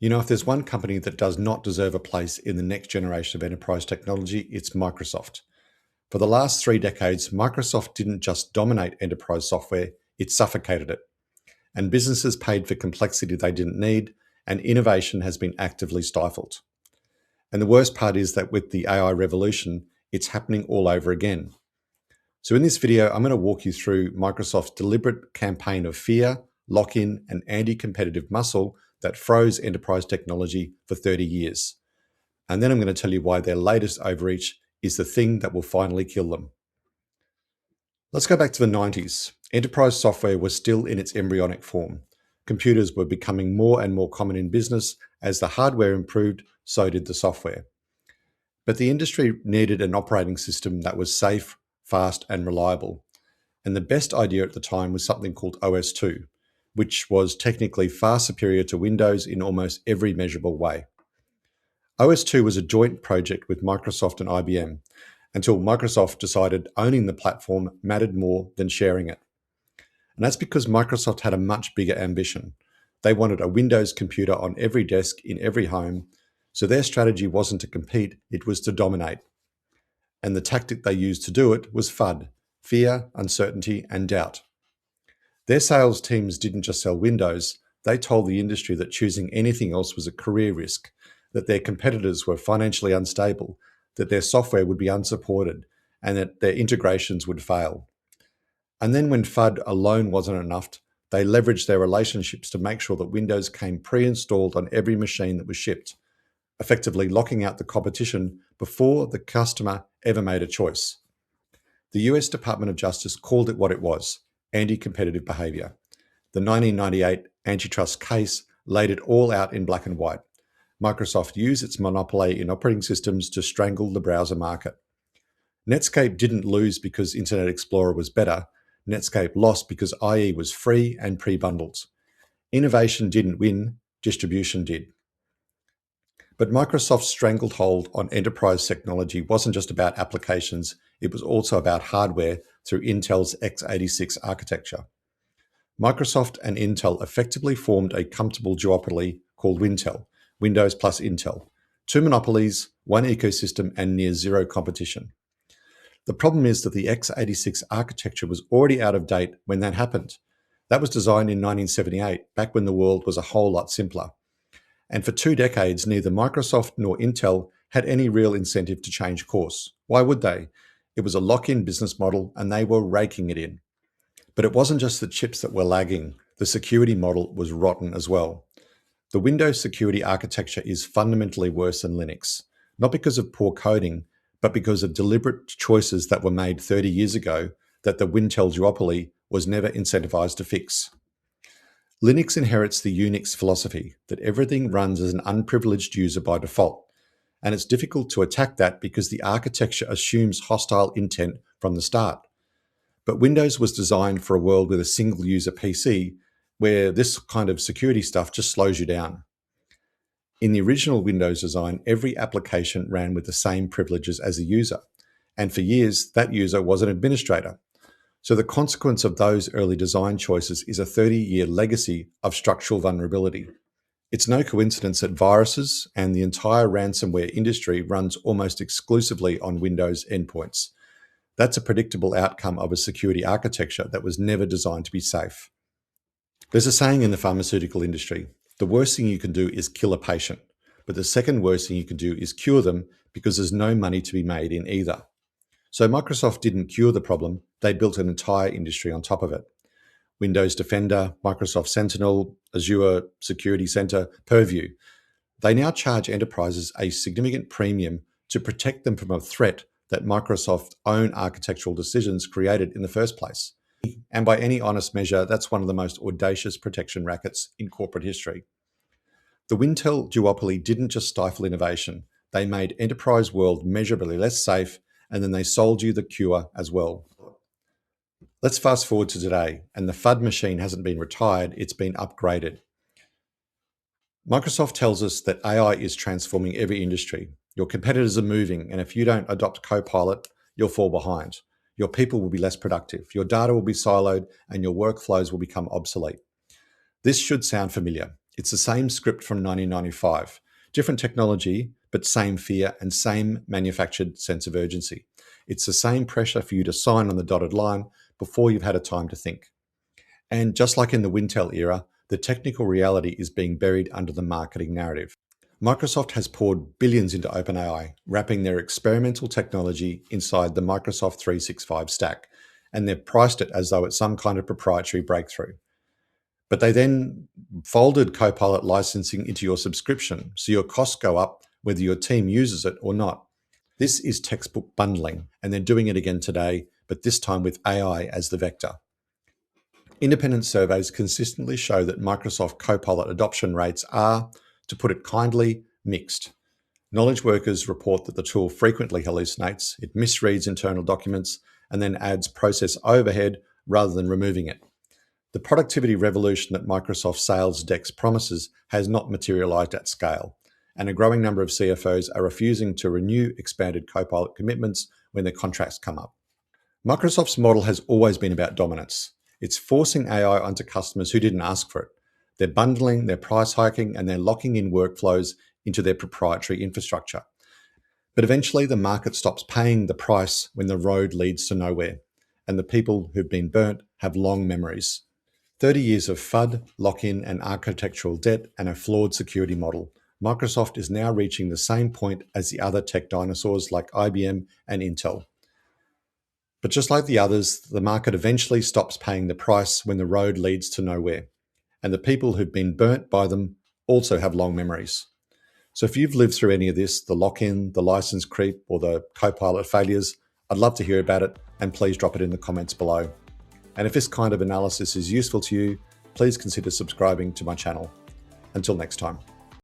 If there's one company that does not deserve a place in the next generation of enterprise technology, it's Microsoft. For the last 3 decades, Microsoft didn't just dominate enterprise software, it suffocated it. And businesses paid for complexity they didn't need, and innovation has been actively stifled. And the worst part is that with the AI revolution, it's happening all over again. So in this video, I'm going to walk you through Microsoft's deliberate campaign of fear, lock-in, and anti-competitive muscle that froze enterprise technology for 30 years. And then I'm going to tell you why their latest overreach is the thing that will finally kill them. Let's go back to the 90s. Enterprise software was still in its embryonic form. Computers were becoming more and more common in business. As the hardware improved, so did the software. But the industry needed an operating system that was safe, fast, and reliable. And the best idea at the time was something called OS2, which was technically far superior to Windows in almost every measurable way. OS2 was a joint project with Microsoft and IBM until Microsoft decided owning the platform mattered more than sharing it. And that's because Microsoft had a much bigger ambition. They wanted a Windows computer on every desk in every home, so their strategy wasn't to compete, it was to dominate. And the tactic they used to do it was FUD, fear, uncertainty, and doubt. Their sales teams didn't just sell Windows, they told the industry that choosing anything else was a career risk, that their competitors were financially unstable, that their software would be unsupported, and that their integrations would fail. And then when FUD alone wasn't enough, they leveraged their relationships to make sure that Windows came pre-installed on every machine that was shipped, effectively locking out the competition before the customer ever made a choice. The US Department of Justice called it what it was, anti-competitive behavior. The 1998 Antitrust case laid it all out in black and white. Microsoft used its monopoly in operating systems to strangle the browser market. Netscape didn't lose because Internet Explorer was better. Netscape lost because IE was free and pre-bundled. Innovation didn't win, distribution did. But Microsoft's stranglehold on enterprise technology wasn't just about applications, it was also about hardware through Intel's x86 architecture. Microsoft and Intel effectively formed a comfortable duopoly called Wintel, Windows plus Intel. Two monopolies, one ecosystem, and near zero competition. The problem is that the x86 architecture was already out of date when that happened. That was designed in 1978, back when the world was a whole lot simpler. And for 2 decades, neither Microsoft nor Intel had any real incentive to change course. Why would they? It was a lock-in business model and they were raking it in. But it wasn't just the chips that were lagging. The security model was rotten as well. The Windows security architecture is fundamentally worse than Linux, not because of poor coding, but because of deliberate choices that were made 30 years ago that the Wintel duopoly was never incentivized to fix. Linux inherits the Unix philosophy that everything runs as an unprivileged user by default, and it's difficult to attack that because the architecture assumes hostile intent from the start. But Windows was designed for a world with a single user PC where this kind of security stuff just slows you down. In the original Windows design, every application ran with the same privileges as a user, and for years that user was an administrator. So the consequence of those early design choices is a 30-year legacy of structural vulnerability. It's no coincidence that viruses and the entire ransomware industry runs almost exclusively on Windows endpoints. That's a predictable outcome of a security architecture that was never designed to be safe. There's a saying in the pharmaceutical industry, the worst thing you can do is kill a patient, but the second worst thing you can do is cure them because there's no money to be made in either. So Microsoft didn't cure the problem, they built an entire industry on top of it. Windows Defender, Microsoft Sentinel, Azure Security Center, Purview. They now charge enterprises a significant premium to protect them from a threat that Microsoft's own architectural decisions created in the first place. And by any honest measure, that's one of the most audacious protection rackets in corporate history. The Wintel duopoly didn't just stifle innovation, they made enterprise world measurably less safe, and then they sold you the cure as well. Let's fast forward to today, and the FUD machine hasn't been retired, it's been upgraded. Microsoft tells us that AI is transforming every industry. Your competitors are moving, and if you don't adopt Copilot, you'll fall behind. Your people will be less productive, your data will be siloed, and your workflows will become obsolete. This should sound familiar. It's the same script from 1995. Different technology, but same fear and same manufactured sense of urgency. It's the same pressure for you to sign on the dotted line before you've had a time to think. And just like in the Wintel era, the technical reality is being buried under the marketing narrative. Microsoft has poured billions into OpenAI, wrapping their experimental technology inside the Microsoft 365 stack, and they've priced it as though it's some kind of proprietary breakthrough. But they then folded Copilot licensing into your subscription, so your costs go up whether your team uses it or not. This is textbook bundling, and they're doing it again today, but this time with AI as the vector. Independent surveys consistently show that Microsoft Copilot adoption rates are, to put it kindly, mixed. Knowledge workers report that the tool frequently hallucinates, it misreads internal documents, and then adds process overhead rather than removing it. The productivity revolution that Microsoft sales decks promises has not materialized at scale, and a growing number of CFOs are refusing to renew expanded Copilot commitments when their contracts come up. Microsoft's model has always been about dominance. It's forcing AI onto customers who didn't ask for it. They're bundling, they're price hiking, and they're locking in workflows into their proprietary infrastructure. But eventually, the market stops paying the price when the road leads to nowhere, and the people who've been burnt have long memories. 30 years of FUD, lock-in, and architectural debt, and a flawed security model. Microsoft is now reaching the same point as the other tech dinosaurs like IBM and Intel. But just like the others, the market eventually stops paying the price when the road leads to nowhere. And the people who've been burnt by them also have long memories. So if you've lived through any of this, the lock-in, the license creep, or the Copilot failures, I'd love to hear about it, and please drop it in the comments below. And if this kind of analysis is useful to you, please consider subscribing to my channel. Until next time.